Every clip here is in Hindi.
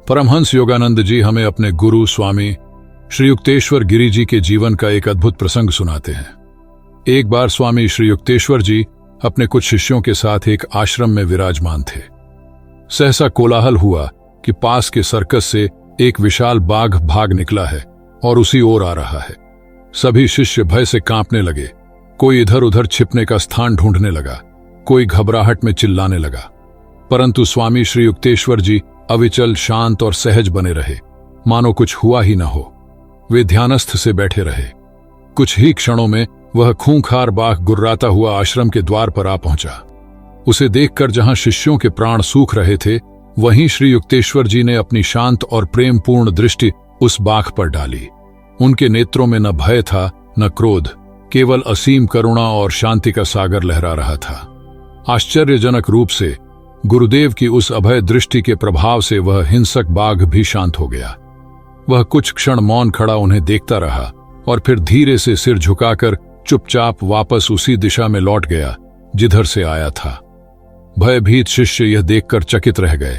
परमहंस योगानंद जी हमें अपने गुरु स्वामी श्री युक्तेश्वर गिरि जी के जीवन का एक अद्भुत प्रसंग सुनाते हैं। एक बार स्वामी श्री युक्तेश्वर जी अपने कुछ शिष्यों के साथ एक आश्रम में विराजमान थे। सहसा कोलाहल हुआ कि पास के सर्कस से एक विशाल बाघ भाग निकला है और उसी ओर आ रहा है। सभी शिष्य भय से कांपने लगे। कोई इधर उधर छिपने का स्थान ढूंढने लगा, कोई घबराहट में चिल्लाने लगा। परंतु स्वामी श्री युक्तेश्वर जी अविचल, शांत और सहज बने रहे, मानो कुछ हुआ ही न हो। वे ध्यानस्थ से बैठे रहे। कुछ ही क्षणों में वह खूंखार बाघ गुर्राता हुआ आश्रम के द्वार पर आ पहुंचा। उसे देखकर जहां शिष्यों के प्राण सूख रहे थे, वहीं श्री युक्तेश्वर जी ने अपनी शांत और प्रेमपूर्ण दृष्टि उस बाघ पर डाली। उनके नेत्रों में न भय था न क्रोध, केवल असीम करुणा और शांति का सागर लहरा रहा था। आश्चर्यजनक रूप से गुरुदेव की उस अभय दृष्टि के प्रभाव से वह हिंसक बाघ भी शांत हो गया। वह कुछ क्षण मौन खड़ा उन्हें देखता रहा और फिर धीरे से सिर झुकाकर चुपचाप वापस उसी दिशा में लौट गया जिधर से आया था। भयभीत शिष्य यह देखकर चकित रह गए।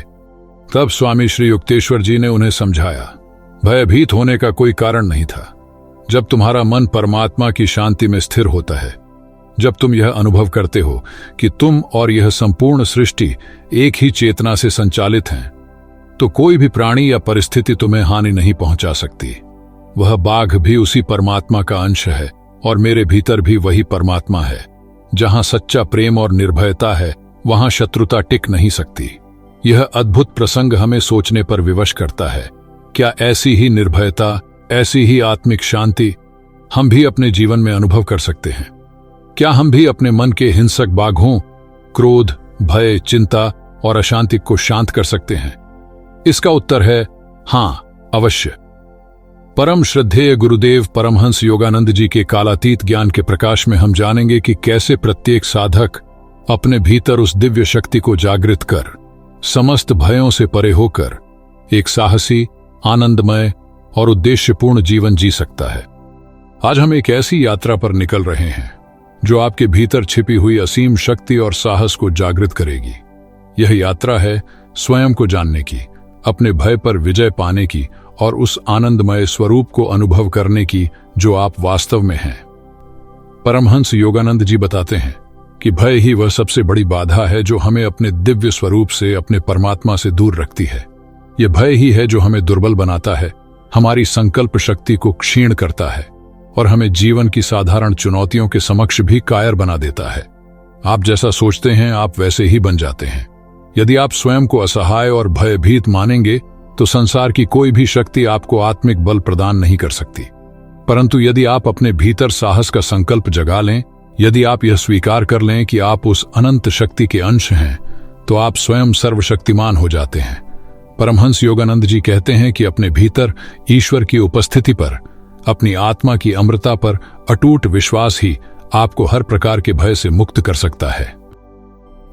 तब स्वामी श्री युक्तेश्वर जी ने उन्हें समझाया, भयभीत होने का कोई कारण नहीं था। जब तुम्हारा मन परमात्मा की शांति में स्थिर होता है, जब तुम यह अनुभव करते हो कि तुम और यह संपूर्ण सृष्टि एक ही चेतना से संचालित हैं, तो कोई भी प्राणी या परिस्थिति तुम्हें हानि नहीं पहुंचा सकती। वह बाघ भी उसी परमात्मा का अंश है और मेरे भीतर भी वही परमात्मा है। जहां सच्चा प्रेम और निर्भयता है, वहां शत्रुता टिक नहीं सकती। यह अद्भुत प्रसंग हमें सोचने पर विवश करता है। क्या ऐसी ही निर्भयता, ऐसी ही आत्मिक शांति हम भी अपने जीवन में अनुभव कर सकते हैं? क्या हम भी अपने मन के हिंसक बाघों, क्रोध, भय, चिंता और अशांति को शांत कर सकते हैं? इसका उत्तर है हां, अवश्य। परम श्रद्धेय गुरुदेव परमहंस योगानंद जी के कालातीत ज्ञान के प्रकाश में हम जानेंगे कि कैसे प्रत्येक साधक अपने भीतर उस दिव्य शक्ति को जागृत कर समस्त भयों से परे होकर एक साहसी, आनंदमय और उद्देश्यपूर्ण जीवन जी सकता है। आज हम एक ऐसी यात्रा पर निकल रहे हैं जो आपके भीतर छिपी हुई असीम शक्ति और साहस को जागृत करेगी। यह यात्रा है स्वयं को जानने की, अपने भय पर विजय पाने की और उस आनंदमय स्वरूप को अनुभव करने की जो आप वास्तव में हैं। परमहंस योगानंद जी बताते हैं कि भय ही वह सबसे बड़ी बाधा है जो हमें अपने दिव्य स्वरूप से, अपने परमात्मा से दूर रखती है। यह भय ही है जो हमें दुर्बल बनाता है, हमारी संकल्प शक्ति को क्षीण करता है और हमें जीवन की साधारण चुनौतियों के समक्ष भी कायर बना देता है। आप जैसा सोचते हैं, आप वैसे ही बन जाते हैं। यदि आप स्वयं को असहाय और भयभीत मानेंगे तो संसार की कोई भी शक्ति आपको आत्मिक बल प्रदान नहीं कर सकती। परंतु यदि आप अपने भीतर साहस का संकल्प जगा लें, यदि आप यह स्वीकार कर लें कि आप उस अनंत शक्ति के अंश हैं, तो आप स्वयं सर्वशक्तिमान हो जाते हैं। परमहंस योगानंद जी कहते हैं कि अपने भीतर ईश्वर की उपस्थिति पर, अपनी आत्मा की अमरता पर अटूट विश्वास ही आपको हर प्रकार के भय से मुक्त कर सकता है।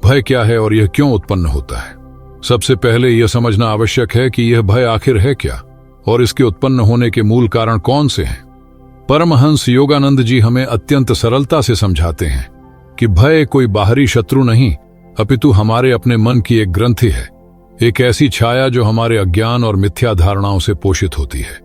भय क्या है और यह क्यों उत्पन्न होता है? सबसे पहले यह समझना आवश्यक है कि यह भय आखिर है क्या और इसके उत्पन्न होने के मूल कारण कौन से हैं। परमहंस योगानंद जी हमें अत्यंत सरलता से समझाते हैं कि भय कोई बाहरी शत्रु नहीं, अपितु हमारे अपने मन की एक ग्रंथि है, एक ऐसी छाया जो हमारे अज्ञान और मिथ्या धारणाओं से पोषित होती है।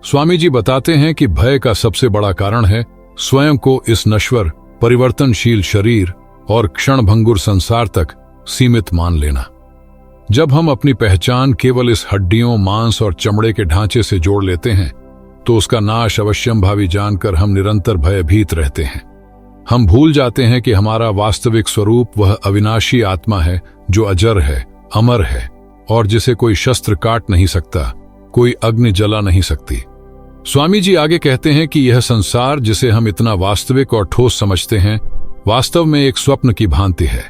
स्वामी जी बताते हैं कि भय का सबसे बड़ा कारण है स्वयं को इस नश्वर, परिवर्तनशील शरीर और क्षणभंगुर संसार तक सीमित मान लेना। जब हम अपनी पहचान केवल इस हड्डियों, मांस और चमड़े के ढांचे से जोड़ लेते हैं, तो उसका नाश अवश्यंभावी जानकर हम निरंतर भयभीत रहते हैं। हम भूल जाते हैं कि हमारा वास्तविक स्वरूप वह अविनाशी आत्मा है जो अजर है, अमर है और जिसे कोई शस्त्र काट नहीं सकता, कोई अग्नि जला नहीं सकती। स्वामी जी आगे कहते हैं कि यह संसार जिसे हम इतना वास्तविक और ठोस समझते हैं, वास्तव में एक स्वप्न की भांति है।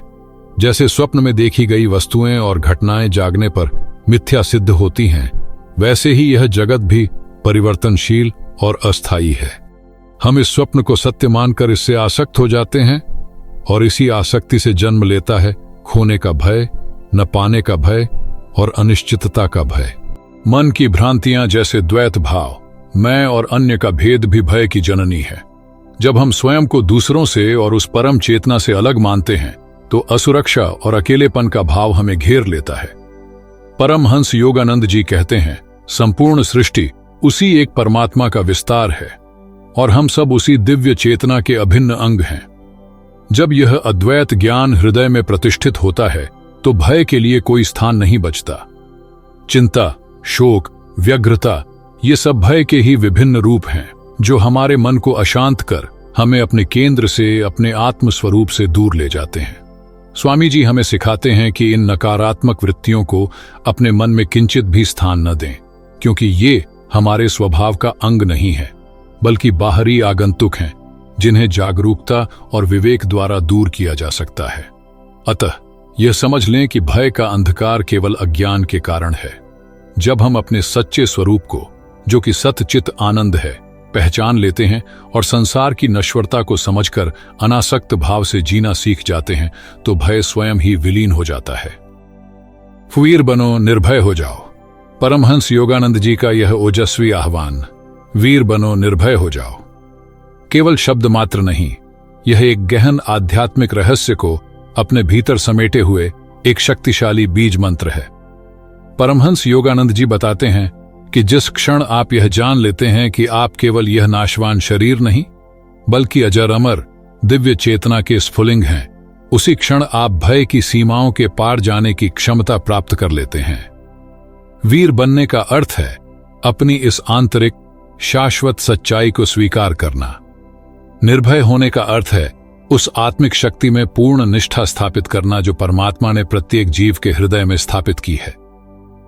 जैसे स्वप्न में देखी गई वस्तुएं और घटनाएं जागने पर मिथ्या सिद्ध होती हैं, वैसे ही यह जगत भी परिवर्तनशील और अस्थायी है। हम इस स्वप्न को सत्य मानकर इससे आसक्त हो जाते हैं और इसी आसक्ति से जन्म लेता है खोने का भय, न पाने का भय और अनिश्चितता का भय। मन की भ्रांतियां जैसे द्वैत भाव, मैं और अन्य का भेद भी भय की जननी है। जब हम स्वयं को दूसरों से और उस परम चेतना से अलग मानते हैं, तो असुरक्षा और अकेलेपन का भाव हमें घेर लेता है। परमहंस योगानंद जी कहते हैं, संपूर्ण सृष्टि उसी एक परमात्मा का विस्तार है और हम सब उसी दिव्य चेतना के अभिन्न अंग हैं। जब यह अद्वैत ज्ञान हृदय में प्रतिष्ठित होता है तो भय के लिए कोई स्थान नहीं बचता। चिंता, शोक, व्यग्रता, ये सब भय के ही विभिन्न रूप हैं जो हमारे मन को अशांत कर हमें अपने केंद्र से, अपने आत्म स्वरूप से दूर ले जाते हैं। स्वामी जी हमें सिखाते हैं कि इन नकारात्मक वृत्तियों को अपने मन में किंचित भी स्थान न दें, क्योंकि ये हमारे स्वभाव का अंग नहीं है, बल्कि बाहरी आगंतुक हैं जिन्हें जागरूकता और विवेक द्वारा दूर किया जा सकता है। अतः यह समझ लें कि भय का अंधकार केवल अज्ञान के कारण है। जब हम अपने सच्चे स्वरूप को, जो कि सतचित आनंद है, पहचान लेते हैं और संसार की नश्वरता को समझकर अनासक्त भाव से जीना सीख जाते हैं, तो भय स्वयं ही विलीन हो जाता है। वीर बनो, निर्भय हो जाओ। परमहंस योगानंद जी का यह ओजस्वी आह्वान, वीर बनो, निर्भय हो जाओ, केवल शब्द मात्र नहीं, यह एक गहन आध्यात्मिक रहस्य को अपने भीतर समेटे हुए एक शक्तिशाली बीज मंत्र है। परमहंस योगानंद जी बताते हैं कि जिस क्षण आप यह जान लेते हैं कि आप केवल यह नाशवान शरीर नहीं, बल्कि अजर अमर दिव्य चेतना के स्फुलिंग हैं, उसी क्षण आप भय की सीमाओं के पार जाने की क्षमता प्राप्त कर लेते हैं। वीर बनने का अर्थ है अपनी इस आंतरिक शाश्वत सच्चाई को स्वीकार करना। निर्भय होने का अर्थ है उस आत्मिक शक्ति में पूर्ण निष्ठा स्थापित करना जो परमात्मा ने प्रत्येक जीव के हृदय में स्थापित की है।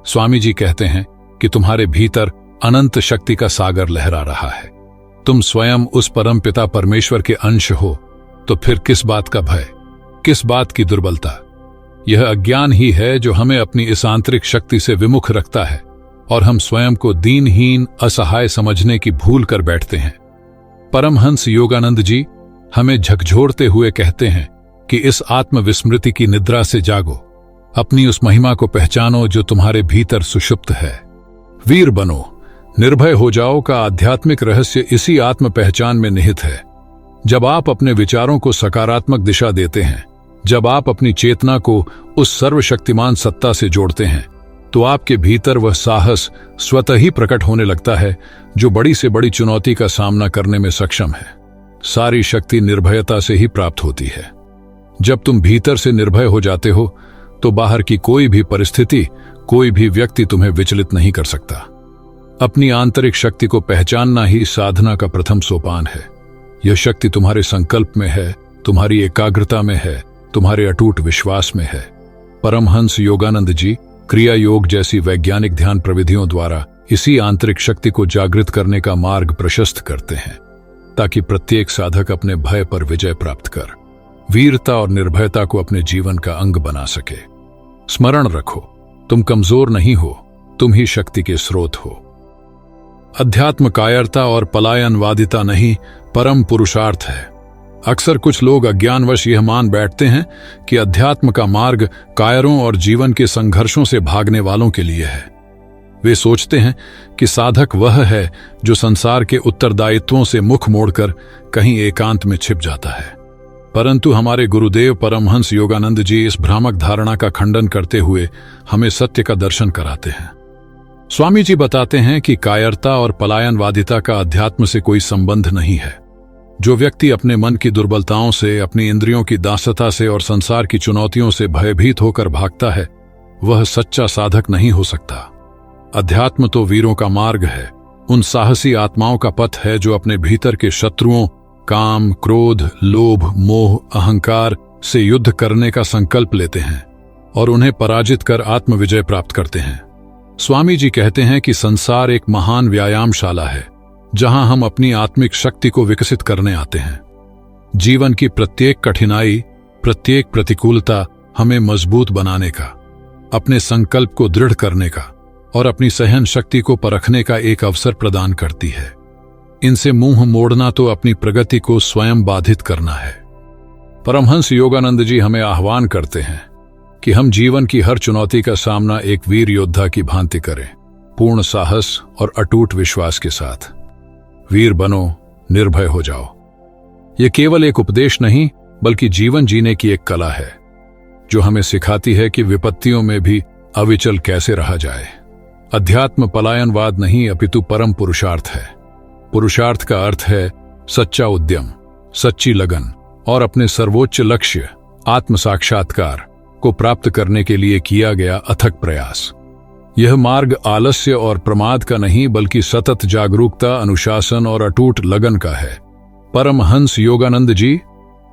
स्वामी जी कहते हैं कि तुम्हारे भीतर अनंत शक्ति का सागर लहरा रहा है। तुम स्वयं उस परमपिता परमेश्वर के अंश हो, तो फिर किस बात का भय, किस बात की दुर्बलता? यह अज्ञान ही है जो हमें अपनी इस आंतरिक शक्ति से विमुख रखता है और हम स्वयं को दीनहीन, असहाय समझने की भूल कर बैठते हैं। परमहंस योगानंद जी हमें झकझोरते हुए कहते हैं कि इस आत्मविस्मृति की निद्रा से जागो, अपनी उस महिमा को पहचानो जो तुम्हारे भीतर सुषुप्त है। वीर बनो, निर्भय हो जाओ का आध्यात्मिक रहस्य इसी आत्म पहचान में निहित है। जब आप अपने विचारों को सकारात्मक दिशा देते हैं, जब आप अपनी चेतना को उस सर्वशक्तिमान सत्ता से जोड़ते हैं, तो आपके भीतर वह साहस स्वतः ही प्रकट होने लगता है जो बड़ी से बड़ी चुनौती का सामना करने में सक्षम है। सारी शक्ति निर्भयता से ही प्राप्त होती है। जब तुम भीतर से निर्भय हो जाते हो तो बाहर की कोई भी परिस्थिति, कोई भी व्यक्ति तुम्हें विचलित नहीं कर सकता। अपनी आंतरिक शक्ति को पहचानना ही साधना का प्रथम सोपान है। यह शक्ति तुम्हारे संकल्प में है, तुम्हारी एकाग्रता में है, तुम्हारे अटूट विश्वास में है। परमहंस योगानंद जी क्रिया योग जैसी वैज्ञानिक ध्यान प्रविधियों द्वारा इसी आंतरिक शक्ति को जागृत करने का मार्ग प्रशस्त करते हैं, ताकि प्रत्येक साधक अपने भय पर विजय प्राप्त कर वीरता और निर्भयता को अपने जीवन का अंग बना सके। स्मरण रखो, तुम कमजोर नहीं हो, तुम ही शक्ति के स्रोत हो। अध्यात्म कायरता और पलायनवादिता नहीं, परम पुरुषार्थ है। अक्सर कुछ लोग अज्ञानवश यह मान बैठते हैं कि अध्यात्म का मार्ग कायरों और जीवन के संघर्षों से भागने वालों के लिए है। वे सोचते हैं कि साधक वह है जो संसार के उत्तरदायित्वों से मुख मोड़कर कहीं एकांत में छिप जाता है। परंतु हमारे गुरुदेव परमहंस योगानंद जी इस भ्रामक धारणा का खंडन करते हुए हमें सत्य का दर्शन कराते हैं। स्वामी जी बताते हैं कि कायरता और पलायनवादिता का अध्यात्म से कोई संबंध नहीं है। जो व्यक्ति अपने मन की दुर्बलताओं से, अपनी इंद्रियों की दासता से और संसार की चुनौतियों से भयभीत होकर भागता है, वह सच्चा साधक नहीं हो सकता। अध्यात्म तो वीरों का मार्ग है, उन साहसी आत्माओं का पथ है जो अपने भीतर के शत्रुओं, काम, क्रोध, लोभ, मोह, अहंकार से युद्ध करने का संकल्प लेते हैं और उन्हें पराजित कर आत्मविजय प्राप्त करते हैं। स्वामी जी कहते हैं कि संसार एक महान व्यायामशाला है जहां हम अपनी आत्मिक शक्ति को विकसित करने आते हैं। जीवन की प्रत्येक कठिनाई, प्रत्येक प्रतिकूलता हमें मजबूत बनाने का, अपने संकल्प को दृढ़ करने का और अपनी सहन शक्ति को परखने का एक अवसर प्रदान करती है। इनसे मुंह मोड़ना तो अपनी प्रगति को स्वयं बाधित करना है। परमहंस योगानंद जी हमें आह्वान करते हैं कि हम जीवन की हर चुनौती का सामना एक वीर योद्धा की भांति करें, पूर्ण साहस और अटूट विश्वास के साथ। वीर बनो, निर्भय हो जाओ। यह केवल एक उपदेश नहीं, बल्कि जीवन जीने की एक कला है जो हमें सिखाती है कि विपत्तियों में भी अविचल कैसे रहा जाए। अध्यात्म पलायनवाद नहीं अपितु परम पुरुषार्थ है। पुरुषार्थ का अर्थ है सच्चा उद्यम, सच्ची लगन और अपने सर्वोच्च लक्ष्य आत्म साक्षात्कार को प्राप्त करने के लिए किया गया अथक प्रयास। यह मार्ग आलस्य और प्रमाद का नहीं बल्कि सतत जागरूकता, अनुशासन और अटूट लगन का है। परमहंस योगानंद जी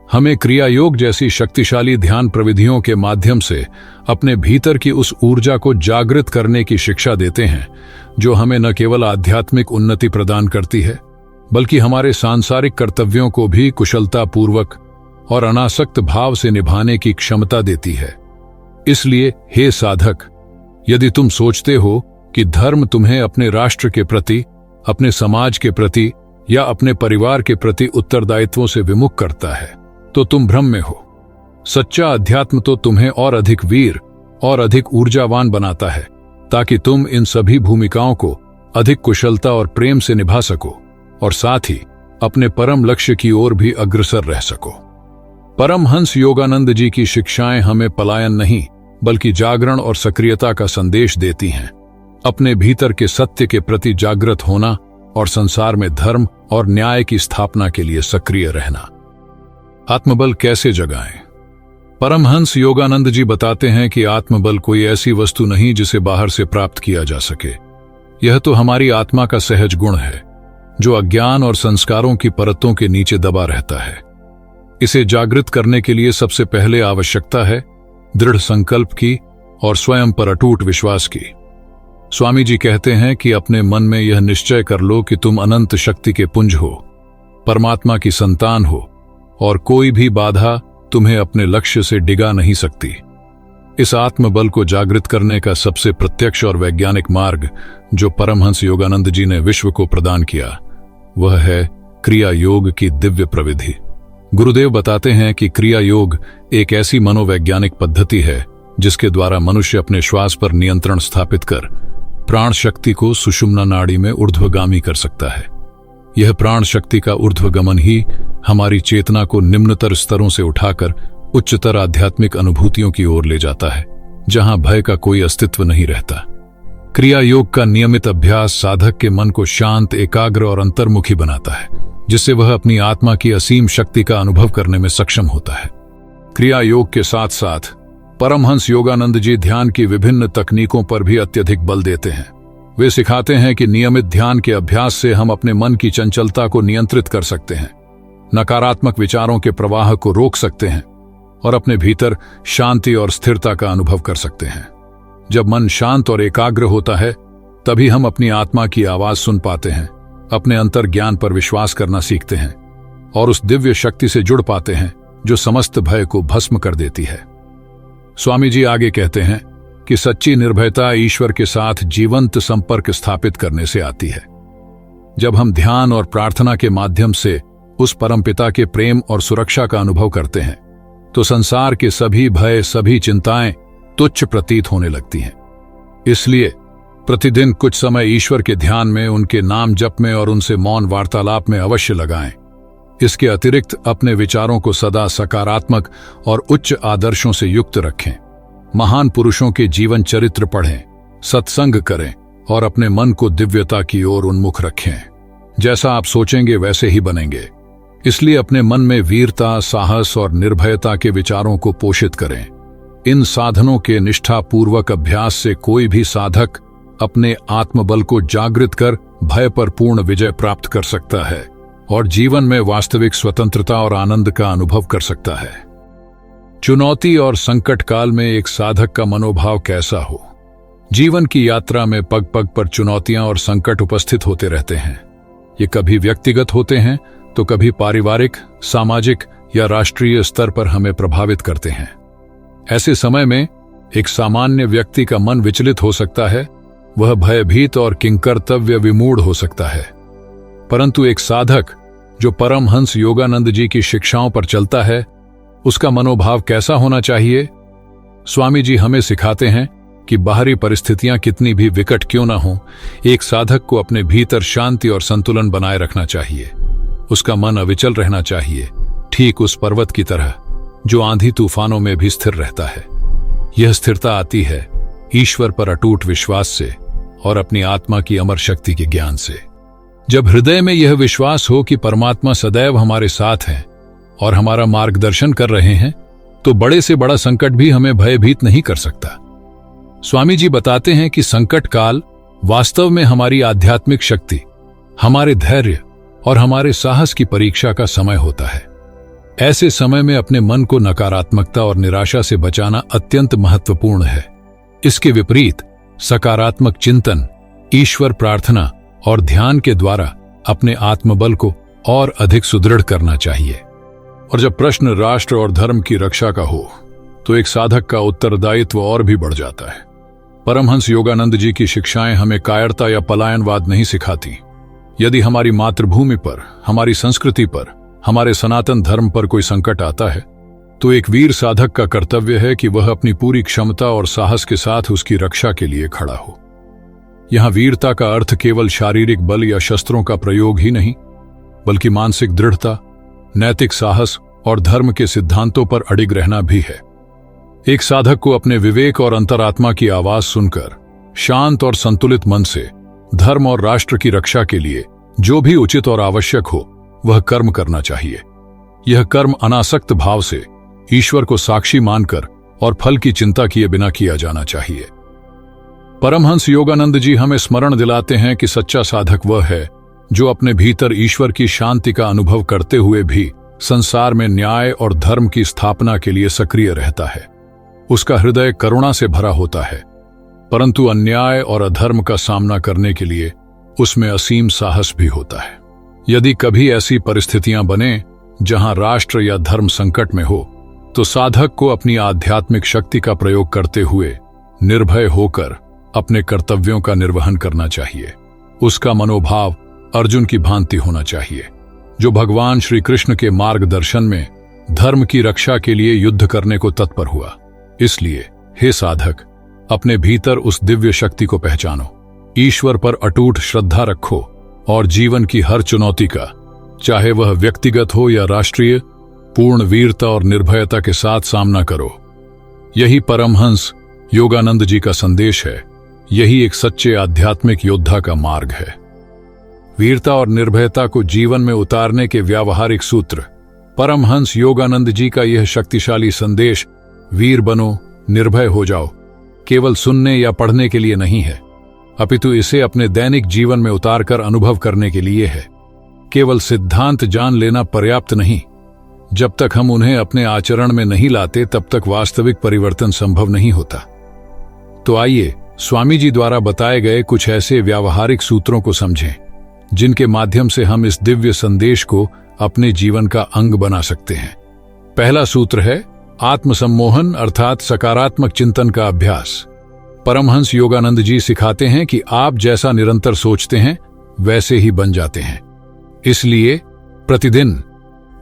हमें क्रिया योग जैसी शक्तिशाली ध्यान प्रविधियों के माध्यम से अपने भीतर की उस ऊर्जा को जागृत करने की शिक्षा देते हैं जो हमें न केवल आध्यात्मिक उन्नति प्रदान करती है बल्कि हमारे सांसारिक कर्तव्यों को भी कुशलतापूर्वक और अनासक्त भाव से निभाने की क्षमता देती है। इसलिए हे साधक, यदि तुम सोचते हो कि धर्म तुम्हें अपने राष्ट्र के प्रति, अपने समाज के प्रति या अपने परिवार के प्रति उत्तरदायित्वों से विमुख करता है तो तुम भ्रम में हो। सच्चा अध्यात्म तो तुम्हें और अधिक वीर और अधिक ऊर्जावान बनाता है ताकि तुम इन सभी भूमिकाओं को अधिक कुशलता और प्रेम से निभा सको और साथ ही अपने परम लक्ष्य की ओर भी अग्रसर रह सको। परमहंस योगानंद जी की शिक्षाएं हमें पलायन नहीं बल्कि जागरण और सक्रियता का संदेश देती हैं। अपने भीतर के सत्य के प्रति जागृत होना और संसार में धर्म और न्याय की स्थापना के लिए सक्रिय रहना। आत्मबल कैसे जगाएं? परमहंस योगानंद जी बताते हैं कि आत्मबल कोई ऐसी वस्तु नहीं जिसे बाहर से प्राप्त किया जा सके। यह तो हमारी आत्मा का सहज गुण है जो अज्ञान और संस्कारों की परतों के नीचे दबा रहता है। इसे जागृत करने के लिए सबसे पहले आवश्यकता है दृढ़ संकल्प की और स्वयं पर अटूट विश्वास की। स्वामी जी कहते हैं कि अपने मन में यह निश्चय कर लो कि तुम अनंत शक्ति के पुंज हो, परमात्मा की संतान हो और कोई भी बाधा तुम्हें अपने लक्ष्य से डिगा नहीं सकती। इस आत्मबल को जागृत करने का सबसे प्रत्यक्ष और वैज्ञानिक मार्ग जो परमहंस योगानंद जी ने विश्व को प्रदान किया वह है क्रिया योग की दिव्य प्रविधि। गुरुदेव बताते हैं कि क्रिया योग एक ऐसी मनोवैज्ञानिक पद्धति है जिसके द्वारा मनुष्य अपने श्वास पर नियंत्रण स्थापित कर प्राण शक्ति को सुषुम्ना नाड़ी में ऊर्ध्वगामी कर सकता है। यह प्राण शक्ति का ऊर्ध्वगमन ही हमारी चेतना को निम्नतर स्तरों से उठाकर उच्चतर आध्यात्मिक अनुभूतियों की ओर ले जाता है जहां भय का कोई अस्तित्व नहीं रहता। क्रिया योग का नियमित अभ्यास साधक के मन को शांत, एकाग्र और अंतर्मुखी बनाता है जिससे वह अपनी आत्मा की असीम शक्ति का अनुभव करने में सक्षम होता है। क्रिया योग के साथ साथ परमहंस योगानंद जी ध्यान की विभिन्न तकनीकों पर भी अत्यधिक बल देते हैं। वे सिखाते हैं कि नियमित ध्यान के अभ्यास से हम अपने मन की चंचलता को नियंत्रित कर सकते हैं, नकारात्मक विचारों के प्रवाह को रोक सकते हैं और अपने भीतर शांति और स्थिरता का अनुभव कर सकते हैं। जब मन शांत और एकाग्र होता है तभी हम अपनी आत्मा की आवाज सुन पाते हैं, अपने अंतर ज्ञान पर विश्वास करना सीखते हैं और उस दिव्य शक्ति से जुड़ पाते हैं जो समस्त भय को भस्म कर देती है। स्वामी जी आगे कहते हैं कि सच्ची निर्भयता ईश्वर के साथ जीवंत संपर्क स्थापित करने से आती है। जब हम ध्यान और प्रार्थना के माध्यम से उस परमपिता के प्रेम और सुरक्षा का अनुभव करते हैं तो संसार के सभी भय, सभी चिंताएं तुच्छ प्रतीत होने लगती हैं। इसलिए प्रतिदिन कुछ समय ईश्वर के ध्यान में, उनके नाम जप में और उनसे मौन वार्तालाप में अवश्य लगाएं। इसके अतिरिक्त अपने विचारों को सदा सकारात्मक और उच्च आदर्शों से युक्त रखें। महान पुरुषों के जीवन चरित्र पढ़ें, सत्संग करें और अपने मन को दिव्यता की ओर उन्मुख रखें। जैसा आप सोचेंगे वैसे ही बनेंगे। इसलिए अपने मन में वीरता, साहस और निर्भयता के विचारों को पोषित करें। इन साधनों के निष्ठापूर्वक अभ्यास से कोई भी साधक अपने आत्मबल को जागृत कर भय पर पूर्ण विजय प्राप्त कर सकता है और जीवन में वास्तविक स्वतंत्रता और आनंद का अनुभव कर सकता है। चुनौती और संकट काल में एक साधक का मनोभाव कैसा हो? जीवन की यात्रा में पग पग पर चुनौतियां और संकट उपस्थित होते रहते हैं। ये कभी व्यक्तिगत होते हैं तो कभी पारिवारिक, सामाजिक या राष्ट्रीय स्तर पर हमें प्रभावित करते हैं। ऐसे समय में एक सामान्य व्यक्ति का मन विचलित हो सकता है, वह भयभीत और किंकर्तव्य विमूढ़ हो सकता है। परंतु एक साधक जो परमहंस योगानंद जी की शिक्षाओं पर चलता है, उसका मनोभाव कैसा होना चाहिए? स्वामी जी हमें सिखाते हैं कि बाहरी परिस्थितियां कितनी भी विकट क्यों न हो, एक साधक को अपने भीतर शांति और संतुलन बनाए रखना चाहिए। उसका मन अविचल रहना चाहिए, ठीक उस पर्वत की तरह जो आंधी तूफानों में भी स्थिर रहता है। यह स्थिरता आती है ईश्वर पर अटूट विश्वास से और अपनी आत्मा की अमर शक्ति के ज्ञान से। जब हृदय में यह विश्वास हो कि परमात्मा सदैव हमारे साथ हैं और हमारा मार्गदर्शन कर रहे हैं, तो बड़े से बड़ा संकट भी हमें भयभीत नहीं कर सकता। स्वामी जी बताते हैं कि संकट काल वास्तव में हमारी आध्यात्मिक शक्ति, हमारे धैर्य और हमारे साहस की परीक्षा का समय होता है। ऐसे समय में अपने मन को नकारात्मकता और निराशा से बचाना अत्यंत महत्वपूर्ण है। इसके विपरीत सकारात्मक चिंतन, ईश्वर प्रार्थना और ध्यान के द्वारा अपने आत्मबल को और अधिक सुदृढ़ करना चाहिए। और जब प्रश्न राष्ट्र और धर्म की रक्षा का हो, तो एक साधक का उत्तरदायित्व और भी बढ़ जाता है। परमहंस योगानंद जी की शिक्षाएं हमें कायरता या पलायनवाद नहीं सिखाती। यदि हमारी मातृभूमि पर, हमारी संस्कृति पर, हमारे सनातन धर्म पर कोई संकट आता है, तो एक वीर साधक का कर्तव्य है कि वह अपनी पूरी क्षमता और साहस के साथ उसकी रक्षा के लिए खड़ा हो। यहां वीरता का अर्थ केवल शारीरिक बल या शस्त्रों का प्रयोग ही नहीं, बल्कि मानसिक दृढ़ता, नैतिक साहस और धर्म के सिद्धांतों पर अडिग रहना भी है। एक साधक को अपने विवेक और अंतरात्मा की आवाज सुनकर शांत और संतुलित मन से धर्म और राष्ट्र की रक्षा के लिए जो भी उचित और आवश्यक हो वह कर्म करना चाहिए। यह कर्म अनासक्त भाव से ईश्वर को साक्षी मानकर और फल की चिंता किए बिना किया जाना चाहिए। परमहंस योगानंद जी हमें स्मरण दिलाते हैं कि सच्चा साधक वह है जो अपने भीतर ईश्वर की शांति का अनुभव करते हुए भी संसार में न्याय और धर्म की स्थापना के लिए सक्रिय रहता है। उसका हृदय करुणा से भरा होता है, परंतु अन्याय और अधर्म का सामना करने के लिए उसमें असीम साहस भी होता है। यदि कभी ऐसी परिस्थितियां बने जहां राष्ट्र या धर्म संकट में हो, तो साधक को अपनी आध्यात्मिक शक्ति का प्रयोग करते हुए निर्भय होकर अपने कर्तव्यों का निर्वहन करना चाहिए। उसका मनोभाव अर्जुन की भांति होना चाहिए, जो भगवान श्री कृष्ण के मार्गदर्शन में धर्म की रक्षा के लिए युद्ध करने को तत्पर हुआ। इसलिए हे साधक, अपने भीतर उस दिव्य शक्ति को पहचानो, ईश्वर पर अटूट श्रद्धा रखो और जीवन की हर चुनौती का, चाहे वह व्यक्तिगत हो या राष्ट्रीय, पूर्ण वीरता और निर्भयता के साथ सामना करो। यही परमहंस योगानंद जी का संदेश है। यही एक सच्चे आध्यात्मिक योद्धा का मार्ग है। वीरता और निर्भयता को जीवन में उतारने के व्यावहारिक सूत्र। परमहंस योगानंद जी का यह शक्तिशाली संदेश, वीर बनो, निर्भय हो जाओ, केवल सुनने या पढ़ने के लिए नहीं है, अपितु इसे अपने दैनिक जीवन में उतारकर अनुभव करने के लिए है। केवल सिद्धांत जान लेना पर्याप्त नहीं। जब तक हम उन्हें अपने आचरण में नहीं लाते, तब तक वास्तविक परिवर्तन संभव नहीं होता। तो आइए स्वामी जी द्वारा बताए गए कुछ ऐसे व्यावहारिक सूत्रों को समझें, जिनके माध्यम से हम इस दिव्य संदेश को अपने जीवन का अंग बना सकते हैं। पहला सूत्र है आत्मसम्मोहन अर्थात सकारात्मक चिंतन का अभ्यास। परमहंस योगानंद जी सिखाते हैं कि आप जैसा निरंतर सोचते हैं वैसे ही बन जाते हैं। इसलिए प्रतिदिन,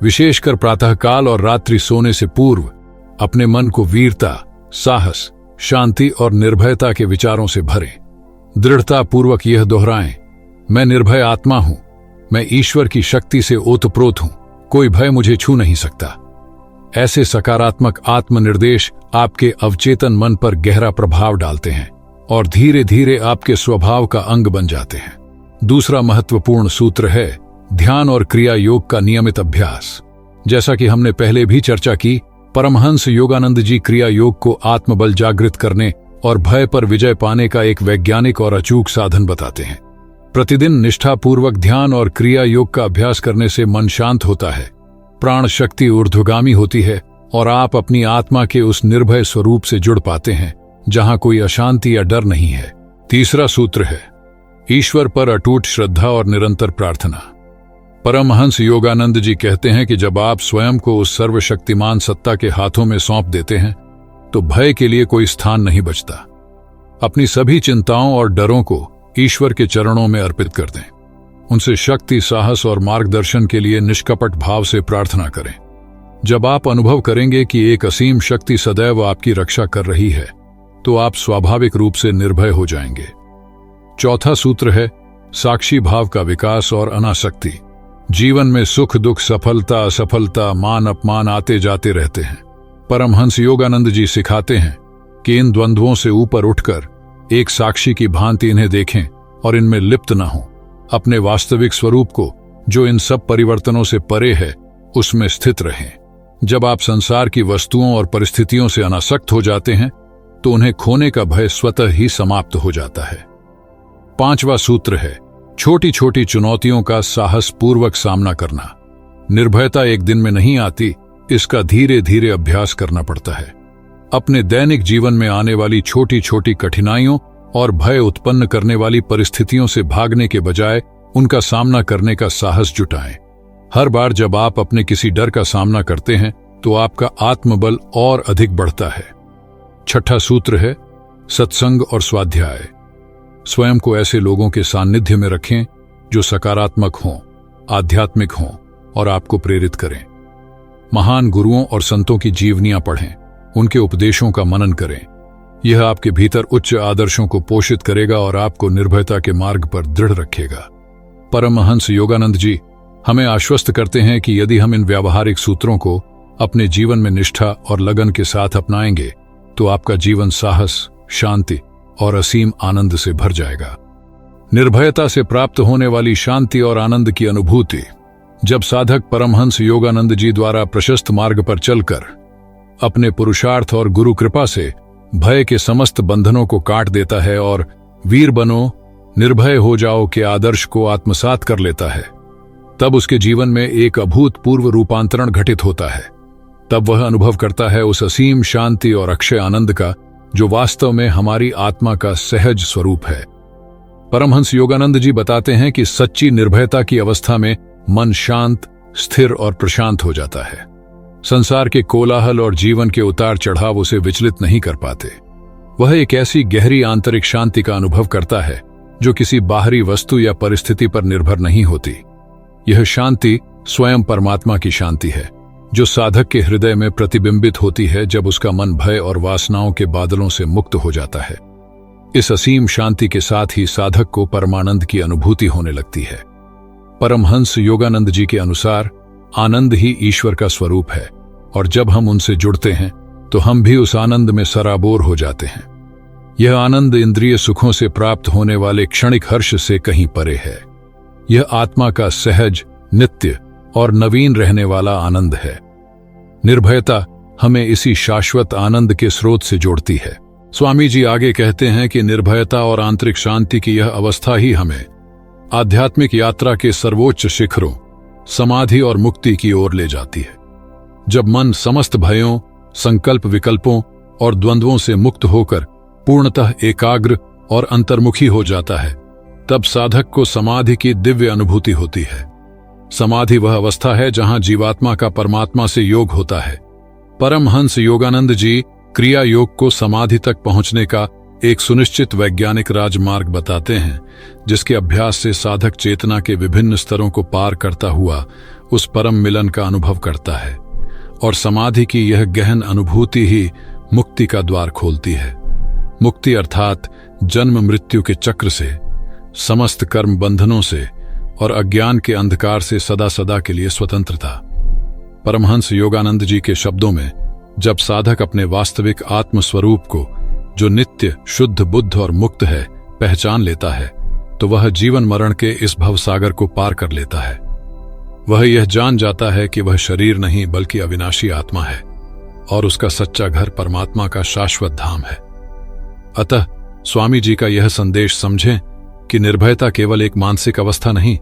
विशेषकर प्रातःकाल और रात्रि सोने से पूर्व, अपने मन को वीरता, साहस, शांति और निर्भयता के विचारों से भरें। दृढ़ता पूर्वक यह दोहराएं, मैं निर्भय आत्मा हूं, मैं ईश्वर की शक्ति से ओतप्रोत हूं, कोई भय मुझे छू नहीं सकता। ऐसे सकारात्मक आत्मनिर्देश आपके अवचेतन मन पर गहरा प्रभाव डालते हैं और धीरे धीरे आपके स्वभाव का अंग बन जाते हैं। दूसरा महत्वपूर्ण सूत्र है ध्यान और क्रिया योग का नियमित अभ्यास। जैसा कि हमने पहले भी चर्चा की, परमहंस योगानंद जी क्रिया योग को आत्मबल जागृत करने और भय पर विजय पाने का एक वैज्ञानिक और अचूक साधन बताते हैं। प्रतिदिन निष्ठापूर्वक ध्यान और क्रिया योग का अभ्यास करने से मन शांत होता है, प्राण शक्ति ऊर्ध्वगामी होती है और आप अपनी आत्मा के उस निर्भय स्वरूप से जुड़ पाते हैं जहां कोई अशांति या डर नहीं है। तीसरा सूत्र है ईश्वर पर अटूट श्रद्धा और निरंतर प्रार्थना। परमहंस योगानंद जी कहते हैं कि जब आप स्वयं को उस सर्वशक्तिमान सत्ता के हाथों में सौंप देते हैं, तो भय के लिए कोई स्थान नहीं बचता। अपनी सभी चिंताओं और डरों को ईश्वर के चरणों में अर्पित कर दें। उनसे शक्ति, साहस और मार्गदर्शन के लिए निष्कपट भाव से प्रार्थना करें। जब आप अनुभव करेंगे कि एक असीम शक्ति सदैव आपकी रक्षा कर रही है, तो आप स्वाभाविक रूप से निर्भय हो जाएंगे। चौथा सूत्र है साक्षी भाव का विकास और अनासक्ति। जीवन में सुख दुख, सफलता असफलता, मान अपमान आते जाते रहते हैं। परमहंस योगानंद जी सिखाते हैं कि इन द्वंद्वों से ऊपर उठकर एक साक्षी की भांति इन्हें देखें और इनमें लिप्त न हों। अपने वास्तविक स्वरूप को, जो इन सब परिवर्तनों से परे है, उसमें स्थित रहें। जब आप संसार की वस्तुओं और परिस्थितियों से अनासक्त हो जाते हैं तो उन्हें खोने का भय स्वतः ही समाप्त हो जाता है। 5वां सूत्र है छोटी छोटी चुनौतियों का साहस पूर्वक सामना करना। निर्भयता एक दिन में नहीं आती, इसका धीरे धीरे अभ्यास करना पड़ता है। अपने दैनिक जीवन में आने वाली छोटी छोटी कठिनाइयों और भय उत्पन्न करने वाली परिस्थितियों से भागने के बजाय उनका सामना करने का साहस जुटाएं। हर बार जब आप अपने किसी डर का सामना करते हैं तो आपका आत्मबल और अधिक बढ़ता है। 6वां सूत्र है सत्संग और स्वाध्याय। स्वयं को ऐसे लोगों के सानिध्य में रखें जो सकारात्मक हों, आध्यात्मिक हों और आपको प्रेरित करें। महान गुरुओं और संतों की जीवनियां पढ़ें, उनके उपदेशों का मनन करें। यह आपके भीतर उच्च आदर्शों को पोषित करेगा और आपको निर्भयता के मार्ग पर दृढ़ रखेगा। परमहंस योगानंद जी हमें आश्वस्त करते हैं कि यदि हम इन व्यावहारिक सूत्रों को अपने जीवन में निष्ठा और लगन के साथ अपनाएंगे तो आपका जीवन साहस, शांति और असीम आनंद से भर जाएगा। निर्भयता से प्राप्त होने वाली शांति और आनंद की अनुभूति। जब साधक परमहंस योगानंद जी द्वारा प्रशस्त मार्ग पर चलकर अपने पुरुषार्थ और गुरु कृपा से भय के समस्त बंधनों को काट देता है और वीर बनो, निर्भय हो जाओ के आदर्श को आत्मसात कर लेता है, तब उसके जीवन में एक अभूतपूर्व रूपांतरण घटित होता है। तब वह अनुभव करता है उस असीम शांति और अक्षय आनंद का जो वास्तव में हमारी आत्मा का सहज स्वरूप है। परमहंस योगानंद जी बताते हैं कि सच्ची निर्भयता की अवस्था में मन शांत, स्थिर और प्रशांत हो जाता है। संसार के कोलाहल और जीवन के उतार चढ़ाव उसे विचलित नहीं कर पाते। वह एक ऐसी गहरी आंतरिक शांति का अनुभव करता है जो किसी बाहरी वस्तु या परिस्थिति पर निर्भर नहीं होती। यह शांति स्वयं परमात्मा की शांति है जो साधक के हृदय में प्रतिबिंबित होती है जब उसका मन भय और वासनाओं के बादलों से मुक्त हो जाता है। इस असीम शांति के साथ ही साधक को परमानंद की अनुभूति होने लगती है। परमहंस योगानंद जी के अनुसार आनंद ही ईश्वर का स्वरूप है और जब हम उनसे जुड़ते हैं तो हम भी उस आनंद में सराबोर हो जाते हैं। यह आनंद इंद्रिय सुखों से प्राप्त होने वाले क्षणिक हर्ष से कहीं परे है। यह आत्मा का सहज, नित्य और नवीन रहने वाला आनंद है। निर्भयता हमें इसी शाश्वत आनंद के स्रोत से जोड़ती है। स्वामी जी आगे कहते हैं कि निर्भयता और आंतरिक शांति की यह अवस्था ही हमें आध्यात्मिक यात्रा के सर्वोच्च शिखरों, समाधि और मुक्ति की ओर ले जाती है। जब मन समस्त भयों, संकल्प विकल्पों और द्वंद्वों से मुक्त होकर पूर्णतः एकाग्र और अंतर्मुखी हो जाता है, तब साधक को समाधि की दिव्य अनुभूति होती है। समाधि वह अवस्था है जहां जीवात्मा का परमात्मा से योग होता है। परमहंस योगानंद जी क्रिया योग को समाधि तक पहुंचने का एक सुनिश्चित वैज्ञानिक राजमार्ग बताते हैं, जिसके अभ्यास से साधक चेतना के विभिन्न स्तरों को पार करता हुआ उस परम मिलन का अनुभव करता है और समाधि की यह गहन अनुभूति ही मुक्ति का द्वार खोलती है। मुक्ति अर्थात जन्म मृत्यु के चक्र से, समस्त कर्म बंधनों से और अज्ञान के अंधकार से सदा सदा के लिए स्वतंत्रता। परमहंस योगानंद जी के शब्दों में जब साधक अपने वास्तविक आत्म स्वरूप को, जो नित्य, शुद्ध, बुद्ध और मुक्त है, पहचान लेता है तो वह जीवन मरण के इस भवसागर को पार कर लेता है। वह यह जान जाता है कि वह शरीर नहीं बल्कि अविनाशी आत्मा है और उसका सच्चा घर परमात्मा का शाश्वत धाम है। अतः स्वामी जी का यह संदेश समझें कि निर्भयता केवल एक मानसिक अवस्था नहीं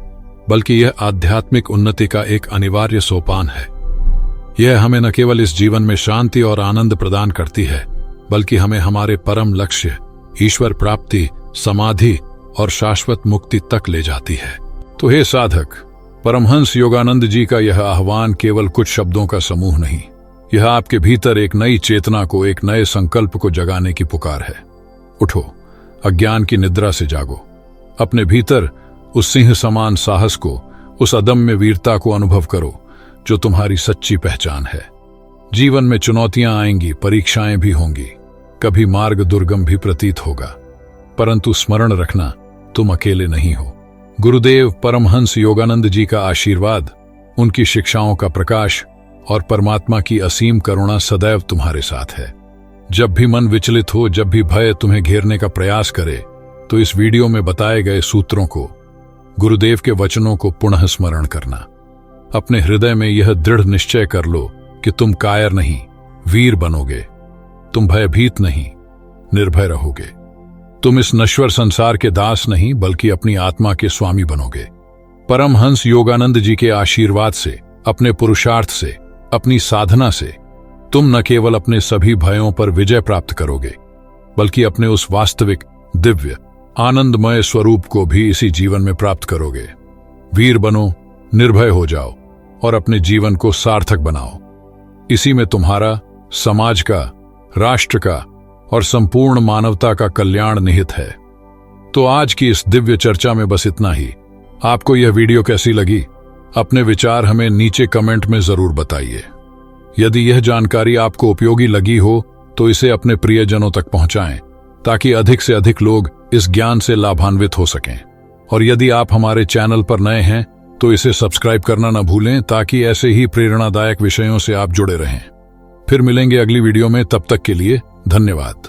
बल्कि यह आध्यात्मिक उन्नति का एक अनिवार्य सोपान है। यह हमें न केवल इस जीवन में शांति और आनंद प्रदान करती है बल्कि हमें हमारे परम लक्ष्य, ईश्वर प्राप्ति, समाधि और शाश्वत मुक्ति तक ले जाती है। तो हे साधक, परमहंस योगानंद जी का यह आह्वान केवल कुछ शब्दों का समूह नहीं, यह आपके भीतर एक नई चेतना को, एक नए संकल्प को जगाने की पुकार है। उठो, अज्ञान की निद्रा से जागो, अपने भीतर उस सिंह समान साहस को, उस अदम्य वीरता को अनुभव करो जो तुम्हारी सच्ची पहचान है। जीवन में चुनौतियां आएंगी, परीक्षाएं भी होंगी, कभी मार्ग दुर्गम भी प्रतीत होगा, परंतु स्मरण रखना, तुम अकेले नहीं हो। गुरुदेव परमहंस योगानंद जी का आशीर्वाद, उनकी शिक्षाओं का प्रकाश और परमात्मा की असीम करुणा सदैव तुम्हारे साथ है। जब भी मन विचलित हो, जब भी भय तुम्हें घेरने का प्रयास करे, तो इस वीडियो में बताए गए सूत्रों को, गुरुदेव के वचनों को पुनः स्मरण करना। अपने हृदय में यह दृढ़ निश्चय कर लो कि तुम कायर नहीं, वीर बनोगे। तुम भयभीत नहीं, निर्भय रहोगे। तुम इस नश्वर संसार के दास नहीं, बल्कि अपनी आत्मा के स्वामी बनोगे। परमहंस योगानंद जी के आशीर्वाद से, अपने पुरुषार्थ से, अपनी साधना से तुम न केवल अपने सभी भयों पर विजय प्राप्त करोगे, बल्कि अपने उस वास्तविक, दिव्य, आनंदमय स्वरूप को भी इसी जीवन में प्राप्त करोगे। वीर बनो, निर्भय हो जाओ और अपने जीवन को सार्थक बनाओ। इसी में तुम्हारा, समाज का, राष्ट्र का और संपूर्ण मानवता का कल्याण निहित है। तो आज की इस दिव्य चर्चा में बस इतना ही। आपको यह वीडियो कैसी लगी? अपने विचार हमें नीचे कमेंट में जरूर बताइए। यदि यह जानकारी आपको उपयोगी लगी हो तो इसे अपने प्रियजनों तक पहुंचाएं, ताकि अधिक से अधिक लोग इस ज्ञान से लाभान्वित हो सकें। और यदि आप हमारे चैनल पर नए हैं तो इसे सब्सक्राइब करना न भूलें, ताकि ऐसे ही प्रेरणादायक विषयों से आप जुड़े रहें। फिर मिलेंगे अगली वीडियो में, तब तक के लिए धन्यवाद।